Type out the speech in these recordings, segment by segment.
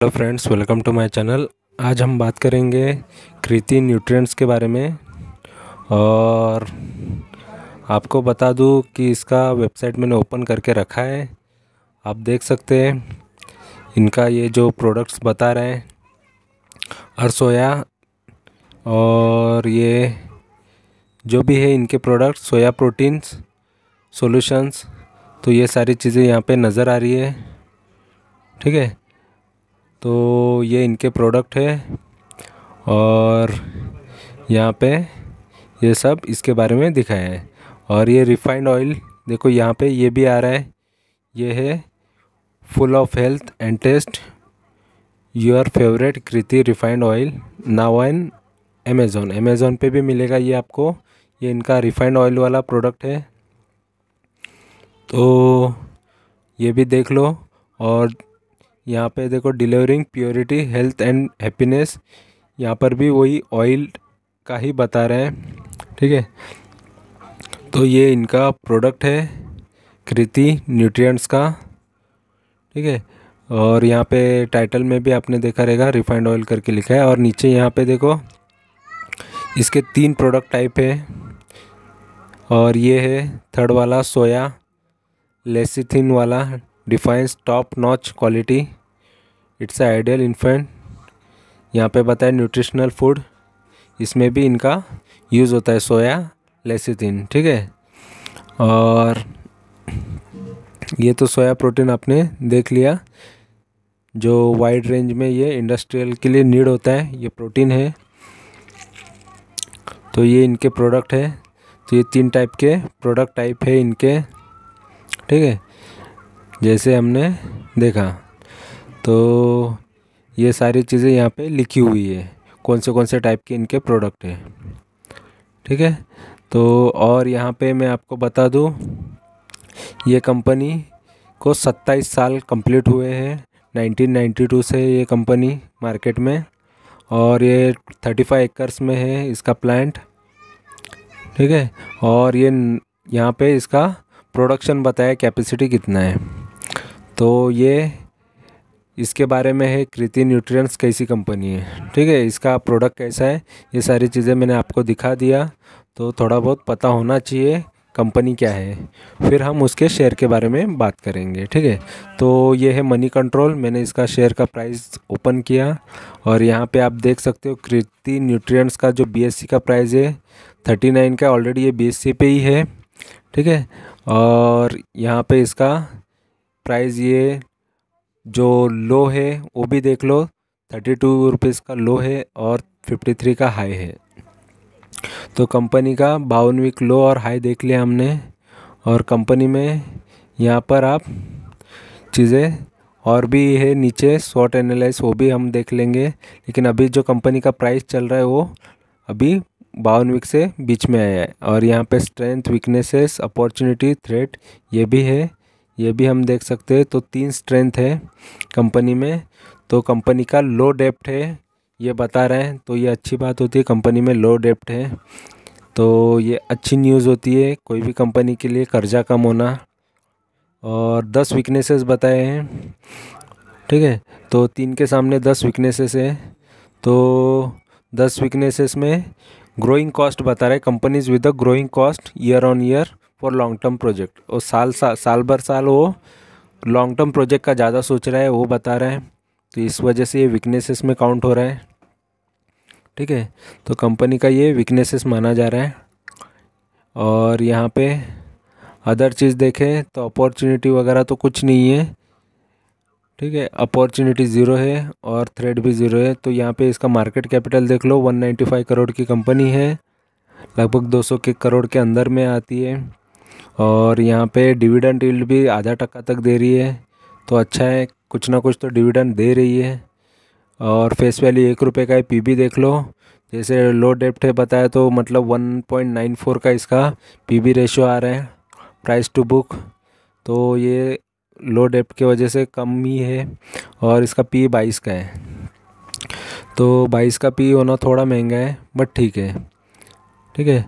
Hello friends, welcome to my channel. आज हम बात करेंगे कृति न्यूट्रिएंट्स के बारे में। और आपको बता दूं कि इसका वेबसाइट मैंने ओपन करके रखा है। आप देख सकते हैं इनका ये जो प्रोडक्ट्स बता रहे हैं सोया, और ये जो भी है इनके प्रोडक्ट्स सोया प्रोटीन्स सॉल्यूशंस, तो ये सारी चीज़ें यहाँ पे नज़र आ रही है। ठीक है, तो ये इनके प्रोडक्ट है और यहाँ पे ये सब इसके बारे में दिखाया है। और ये रिफाइंड ऑयल देखो, यहाँ पे ये भी आ रहा है, ये है full of health and taste your favourite Kriti refined oil now on Amazon पे भी मिलेगा ये आपको। ये इनका रिफाइंड ऑयल वाला प्रोडक्ट है, तो ये भी देख लो। और यहाँ पे देखो delivering purity health and happiness, यहाँ पर भी वही ऑयल का ही बता रहे हैं। ठीक है, तो ये इनका प्रोडक्ट है कृति न्यूट्रिएंट्स का। ठीक है, और यहाँ पे टाइटल में भी आपने देखा रहेगा रिफाइंड ऑयल करके लिखा है। और नीचे यहाँ पे देखो इसके 3 प्रोडक्ट टाइप है, और ये है थर्ड वाला सोया लेसिथिन वाला defines top notch quality, it's ideal infant. यहाँ पे बताया न्यूट्रिशनल फूड, इसमें भी इनका यूज़ होता है सोया लेसिथिन। ठीक है, और ये तो सोया प्रोटीन आपने देख लिया, जो वाइड रेंज में ये इंडस्ट्रियल के लिए नीड होता है, ये प्रोटीन है। तो ये इनके प्रोडक्ट है, तो ये 3 टाइप के प्रोडक्ट टाइप है इनके। ठीक है, जैसे हमने देखा, तो ये सारी चीज़ें यहाँ पे लिखी हुई है, कौन से टाइप के इनके प्रोडक्ट है। ठीक है, तो और यहाँ पे मैं आपको बता दूँ, ये कंपनी को 27 साल कंप्लीट हुए हैं। 1992 से ये कंपनी मार्केट में, और ये 35 एकर्स में है इसका प्लांट। ठीक है, और ये यहाँ पे इसका प्रोडक्शन बताया कैपेसिटी कितना है। तो ये इसके बारे में है कृति न्यूट्रिएंट्स कैसी कंपनी है। ठीक है, इसका प्रोडक्ट कैसा है, ये सारी चीज़ें मैंने आपको दिखा दिया, तो थोड़ा बहुत पता होना चाहिए कंपनी क्या है, फिर हम उसके शेयर के बारे में बात करेंगे। ठीक है, तो ये है मनी कंट्रोल, मैंने इसका शेयर का प्राइस ओपन किया, और यहाँ पे आप देख सकते हो कृति न्यूट्रिएंट्स का जो BSC का प्राइस है 39 का, ऑलरेडी ये BSC पे ही है। ठीक है, और यहाँ पे इसका प्राइस ये जो लो है वो भी देख लो, 32 रुपीज़ का लो है और 53 का हाई है। तो कंपनी का 52 वीक लो और हाई देख लिया हमने। और कंपनी में यहाँ पर आप चीज़ें और भी है नीचे शॉर्ट एनालाइज, वो भी हम देख लेंगे, लेकिन अभी जो कंपनी का प्राइस चल रहा है वो अभी 52 वीक से बीच में आया है। और यहाँ पे स्ट्रेंथ, वीकनेसेस, अपॉर्चुनिटी, थ्रेट, ये भी है, ये भी हम देख सकते हैं। तो 3 स्ट्रेंथ है कंपनी में। तो कंपनी का लो डेप्ट है ये बता रहे हैं, तो ये अच्छी बात होती है, कंपनी में लो डेप्ट है तो ये अच्छी न्यूज़ होती है कोई भी कंपनी के लिए, कर्जा कम होना। और 10 वीकनेसेस बताए हैं। ठीक है, तो 3 के सामने 10 वीकनेसेस है। तो 10 वीकनेसेस में ग्रोइंग कॉस्ट बता रहे हैं, companies with the growing cost year on year for long term project, और साल भर साल वो लॉन्ग टर्म प्रोजेक्ट का ज़्यादा सोच रहा है, वो बता रहे हैं, तो इस वजह से ये वीकनेसेस में काउंट हो रहा है। ठीक है, तो कंपनी का ये वीकनेसेस माना जा रहा है। और यहाँ पे अदर चीज़ देखें तो अपॉर्चुनिटी वगैरह तो कुछ नहीं है। ठीक है, अपॉर्चुनिटी ज़ीरो है और थ्रेड भी ज़ीरो है। तो यहाँ पे इसका मार्केट कैपिटल देख लो, 195 करोड़ की कंपनी है, लगभग 200 के करोड़ के अंदर में आती है। और यहाँ पे डिविडेंड यील्ड भी आधा टका तक दे रही है, तो अच्छा है, कुछ ना कुछ तो डिविडेंड दे रही है। और फेस वैल्यू 1 रुपये का है। PB देख लो, जैसे लो डेप्ट है बताया, तो मतलब 1.94 का इसका PB रेशियो आ रहा है, प्राइस टू बुक। तो ये लो डेप्ट की वजह से कम ही है। और इसका P 22 का है, तो 22 का P होना थोड़ा महंगा है, बट ठीक है। ठीक है,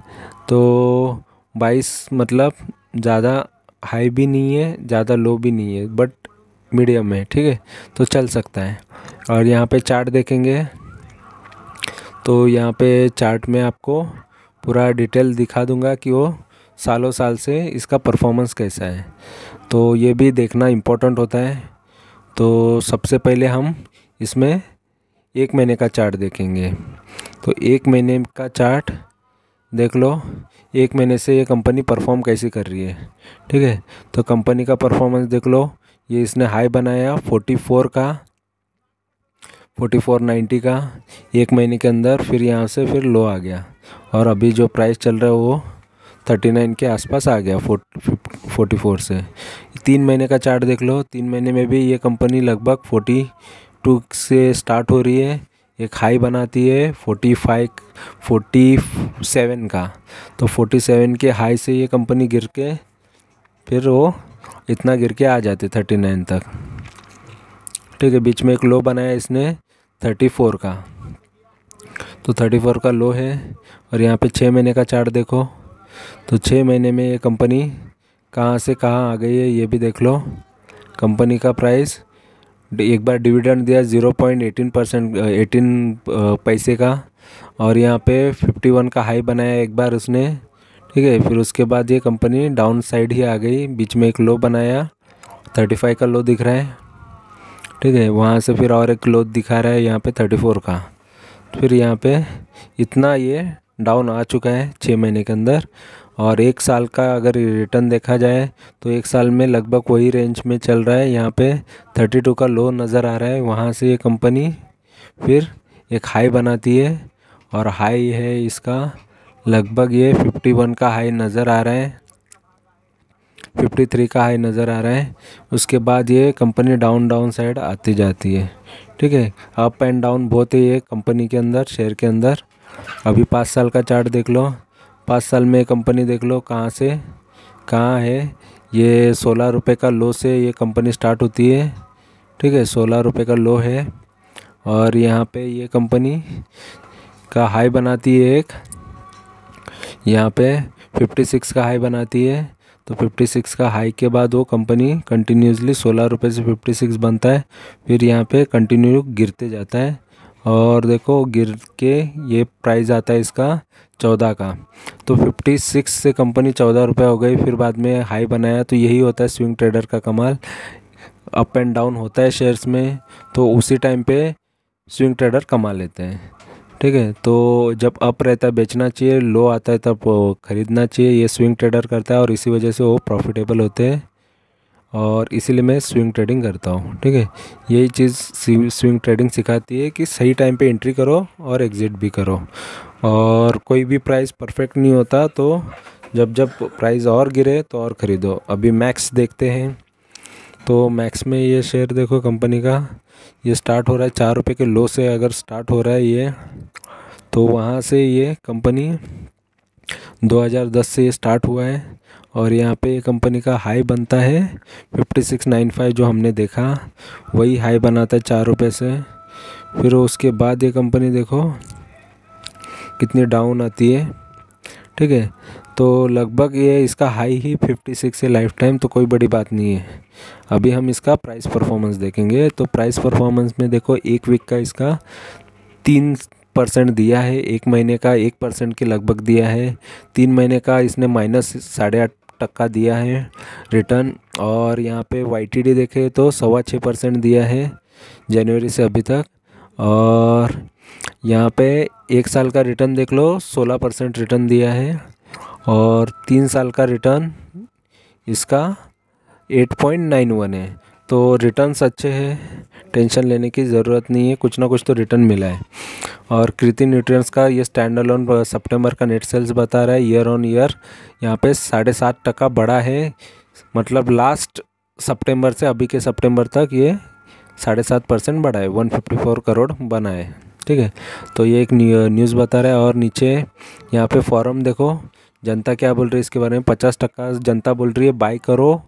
तो 22 मतलब ज़्यादा हाई भी नहीं है, ज़्यादा लो भी नहीं है, बट मीडियम है। ठीक है, तो चल सकता है। और यहाँ पे चार्ट देखेंगे तो यहाँ पे चार्ट में आपको पूरा डिटेल दिखा दूंगा कि वो सालों साल से इसका परफॉर्मेंस कैसा है, तो ये भी देखना इम्पोर्टेंट होता है। तो सबसे पहले हम इसमें 1 महीने का चार्ट देखेंगे। तो 1 महीने का चार्ट देख लो, 1 महीने से ये कंपनी परफॉर्म कैसी कर रही है। ठीक है, तो कंपनी का परफॉर्मेंस देख लो। ये इसने हाई बनाया 4490 का 1 महीने के अंदर, फिर यहाँ से फिर लो आ गया, और अभी जो प्राइस चल रहा है वो 39 के आसपास आ गया 44 से। 3 महीने का चार्ट देख लो, 3 महीने में भी ये कंपनी लगभग 42 से स्टार्ट हो रही है, एक हाई बनाती है 47 का। तो 47 के हाई से ये कंपनी गिर के फिर वो इतना गिर के आ जाती 39 तक। ठीक है, बीच में एक लो बनाया इसने 34 का, तो 34 का लो है। और यहाँ पे 6 महीने का चार्ट देखो, तो 6 महीने में ये कंपनी कहाँ से कहाँ आ गई है ये भी देख लो। कंपनी का प्राइस एक बार डिविडेंड दिया 0.18 पैसे का, और यहाँ पे 51 का हाई बनाया एक बार उसने। ठीक है, फिर उसके बाद ये कंपनी डाउन साइड ही आ गई, बीच में एक लो बनाया 35 का लो दिख रहा है। ठीक है, वहाँ से फिर और एक लो दिखा रहा है यहाँ पे 34 का। फिर यहाँ पे इतना ये डाउन आ चुका है 6 महीने के अंदर। और 1 साल का अगर रिटर्न देखा जाए तो 1 साल में लगभग वही रेंज में चल रहा है। यहाँ पे 32 का लो नज़र आ रहा है, वहाँ से ये कंपनी फिर एक हाई बनाती है, और हाई है इसका लगभग ये 51 का हाई नज़र आ रहा है, 53 का हाई नज़र आ रहा है। उसके बाद ये कंपनी डाउन साइड आती जाती है। ठीक है, अप एंड डाउन बहुत है ये कंपनी के अंदर, शेयर के अंदर। अभी 5 साल का चार्ट देख लो, 5 साल में कंपनी देख लो कहाँ से कहाँ है। ये 16 रुपये का लो से ये कंपनी स्टार्ट होती है। ठीक है, 16 रुपये का लो है, और यहाँ पे ये कंपनी का हाई बनाती है एक, यहाँ पे 56 का हाई बनाती है। तो 56 का हाई के बाद वो कंपनी कंटिन्यूसली 16 रुपये से 56 बनता है, फिर यहाँ पे कंटिन्यू गिरते जाता है, और देखो गिर के ये प्राइस आता है इसका 14 का। तो 56 से कंपनी 14 रुपये हो गई, फिर बाद में हाई बनाया। तो यही होता है स्विंग ट्रेडर का कमाल, अप एंड डाउन होता है शेयर्स में, तो उसी टाइम पे स्विंग ट्रेडर कमा लेते हैं। ठीक है, तो जब अप रहता है बेचना चाहिए, लो आता है तब ख़रीदना चाहिए, ये स्विंग ट्रेडर करता है, और इसी वजह से वो प्रॉफिटेबल होते हैं, और इसीलिए मैं स्विंग ट्रेडिंग करता हूँ। ठीक है, यही चीज़ स्विंग ट्रेडिंग सिखाती है कि सही टाइम पे एंट्री करो और एग्ज़िट भी करो। और कोई भी प्राइस परफेक्ट नहीं होता, तो जब जब प्राइस और गिरे तो और ख़रीदो। अभी मैक्स देखते हैं, तो मैक्स में ये शेयर देखो कंपनी का, ये स्टार्ट हो रहा है 4 रुपये के लो से, अगर स्टार्ट हो रहा है ये, तो वहाँ से ये कंपनी 2010 से ये स्टार्ट हुआ है, और यहाँ पे ये कंपनी का हाई बनता है 5695 जो हमने देखा, वही हाई बनाता है 4 रुपये से। फिर उसके बाद ये कंपनी देखो कितनी डाउन आती है। ठीक है, तो लगभग ये इसका हाई ही 56 है लाइफ टाइम, तो कोई बड़ी बात नहीं है। अभी हम इसका प्राइस परफॉर्मेंस देखेंगे। तो प्राइस परफॉर्मेंस में देखो 1 वीक का इसका 3% दिया है, 1 महीने का 1% के लगभग दिया है, 3 महीने का इसने -8.5% दिया है रिटर्न, और यहाँ पे YTD देखे तो 6.25% दिया है जनवरी से अभी तक। और यहाँ पे 1 साल का रिटर्न देख लो 16% रिटर्न दिया है, और 3 साल का रिटर्न इसका 8.91 है। तो रिटर्न्स अच्छे हैं, टेंशन लेने की ज़रूरत नहीं है, कुछ ना कुछ तो रिटर्न मिला है। और कृति न्यूट्रिएंट्स का ये स्टैंड अलोन सितंबर का नेट सेल्स बता रहा है ईयर ऑन ईयर यहाँ पे 7.5% बढ़ा है, मतलब लास्ट सितंबर से अभी के सितंबर तक ये 7.5% बढ़ा है, 154 करोड़ बना है। ठीक है, तो ये एक न्यूज़ बता रहा है। और नीचे यहाँ पे फॉरम देखो जनता क्या बोल रही है इसके बारे में। 50% जनता बोल रही है बाई करो,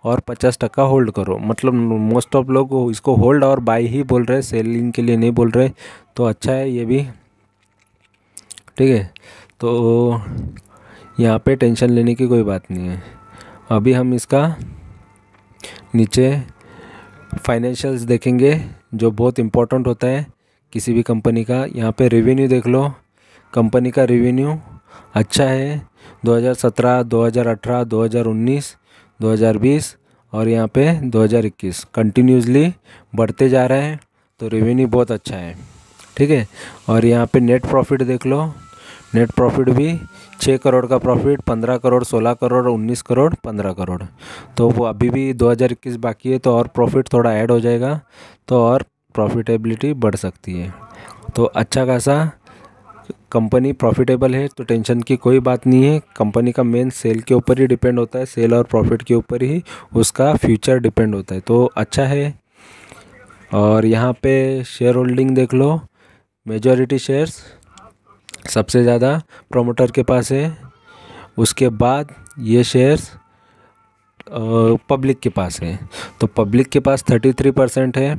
और 50% होल्ड करो, मतलब मोस्ट ऑफ लोग इसको होल्ड और बाई ही बोल रहे हैं, सेलिंग के लिए नहीं बोल रहे, तो अच्छा है ये भी। ठीक है, तो यहाँ पे टेंशन लेने की कोई बात नहीं है। अभी हम इसका नीचे फाइनेंशियल्स देखेंगे, जो बहुत इम्पोर्टेंट होता है किसी भी कंपनी का। यहाँ पे रेवेन्यू देख लो, कंपनी का रेवेन्यू अच्छा है 2017, 2018, 2019, 2020 और यहाँ पे 2021 कंटिन्यूसली बढ़ते जा रहा है, तो रेवेन्यू बहुत अच्छा है, ठीक है। और यहाँ पे नेट प्रॉफिट देख लो, नेट प्रॉफिट भी 6 करोड़ का प्रॉफिट, 15 करोड़, 16 करोड़, 19 करोड़, 15 करोड़। तो वो अभी भी 2021 बाकी है, तो और प्रॉफिट थोड़ा ऐड हो जाएगा तो और प्रॉफिटेबिलिटी बढ़ सकती है। तो अच्छा खासा कंपनी प्रॉफिटेबल है, तो टेंशन की कोई बात नहीं है। कंपनी का मेन सेल के ऊपर ही डिपेंड होता है, सेल और प्रॉफिट के ऊपर ही उसका फ्यूचर डिपेंड होता है, तो अच्छा है। और यहाँ पे शेयर होल्डिंग देख लो, मेजॉरिटी शेयर्स सबसे ज़्यादा प्रोमोटर के पास है, उसके बाद ये शेयर्स पब्लिक के पास है। तो पब्लिक के पास 33% है,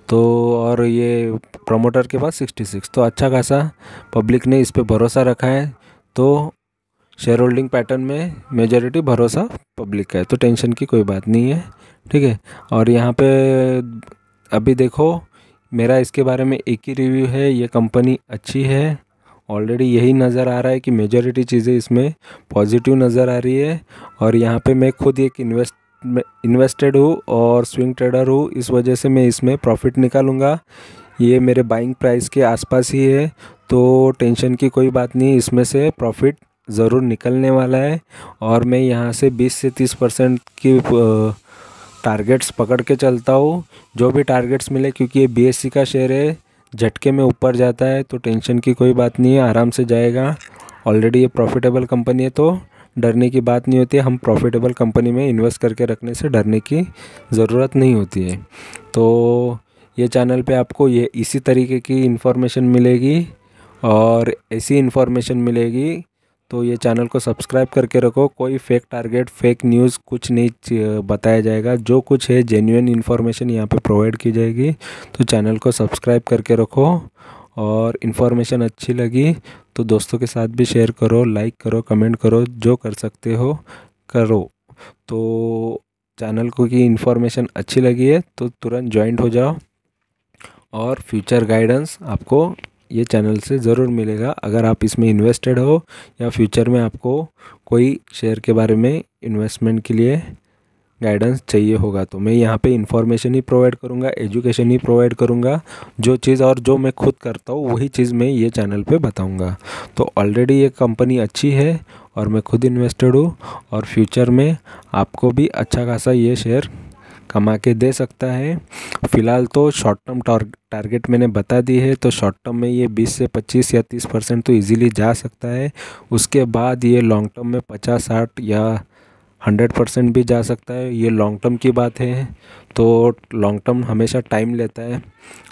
तो और ये प्रमोटर के पास 66। तो अच्छा खासा पब्लिक ने इस पे भरोसा रखा है, तो शेयर होल्डिंग पैटर्न में मेजॉरिटी भरोसा पब्लिक का है, तो टेंशन की कोई बात नहीं है, ठीक है। और यहाँ पे अभी देखो, मेरा इसके बारे में एक ही रिव्यू है, ये कंपनी अच्छी है, ऑलरेडी यही नज़र आ रहा है कि मेजॉरिटी चीज़ें इसमें पॉजिटिव नज़र आ रही है। और यहाँ पे मैं खुद एक इन्वेस्टेड हूँ और स्विंग ट्रेडर हूँ, इस वजह से मैं इसमें प्रॉफिट निकालूंगा। ये मेरे बाइंग प्राइस के आसपास ही है, तो टेंशन की कोई बात नहीं, इसमें से प्रॉफिट ज़रूर निकलने वाला है। और मैं यहाँ से 20 से 30% की टारगेट्स पकड़ के चलता हूँ, जो भी टारगेट्स मिले, क्योंकि ये बीएससी का शेयर है, झटके में ऊपर जाता है, तो टेंशन की कोई बात नहीं है, आराम से जाएगा। ऑलरेडी ये प्रॉफिटेबल कंपनी है, तो डरने की बात नहीं होती है। हम प्रॉफिटेबल कंपनी में इन्वेस्ट करके रखने से डरने की ज़रूरत नहीं होती है। तो ये चैनल पे आपको ये इसी तरीके की इन्फॉर्मेशन मिलेगी और ऐसी इन्फॉर्मेशन मिलेगी, तो ये चैनल को सब्सक्राइब करके रखो। कोई फेक टारगेट, फेक न्यूज़ कुछ नहीं बताया जाएगा, जो कुछ है जेन्युइन इन्फॉर्मेशन यहाँ पे प्रोवाइड की जाएगी। तो चैनल को सब्सक्राइब करके रखो, और इन्फॉर्मेशन अच्छी लगी तो दोस्तों के साथ भी शेयर करो, लाइक करो, कमेंट करो, जो कर सकते हो करो। तो चैनल को की इन्फॉर्मेशन अच्छी लगी है तो तुरंत ज्वाइंट हो जाओ, और फ्यूचर गाइडेंस आपको ये चैनल से ज़रूर मिलेगा। अगर आप इसमें इन्वेस्टेड हो या फ्यूचर में आपको कोई शेयर के बारे में इन्वेस्टमेंट के लिए गाइडेंस चाहिए होगा, तो मैं यहाँ पे इन्फॉर्मेशन ही प्रोवाइड करूँगा, एजुकेशन ही प्रोवाइड करूँगा। जो चीज़ और जो मैं खुद करता हूँ वही चीज़ मैं ये चैनल पे बताऊँगा। तो ऑलरेडी ये कंपनी अच्छी है और मैं खुद इन्वेस्टेड हूँ, और फ्यूचर में आपको भी अच्छा खासा ये शेयर कमा के दे सकता है। फ़िलहाल तो शॉर्ट टर्म टारगेट मैंने बता दी है, तो शॉर्ट टर्म में ये 20 से 25 या 30% तो इजीली जा सकता है। उसके बाद ये लॉन्ग टर्म में 50, 60 या 100% भी जा सकता है। ये लॉन्ग टर्म की बात है, तो लॉन्ग टर्म हमेशा टाइम लेता है।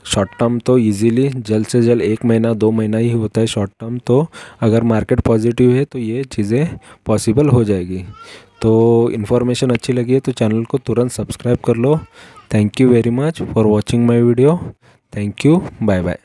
शॉर्ट टर्म तो इजीली जल्द से जल्द 1 महीना 2 महीना ही होता है शॉर्ट टर्म। तो अगर मार्केट पॉजिटिव है तो ये चीज़ें पॉसिबल हो जाएगी। तो इन्फॉर्मेशन अच्छी लगी है तो चैनल को तुरंत सब्सक्राइब कर लो। Thank you very much for watching my video. Thank you, bye bye.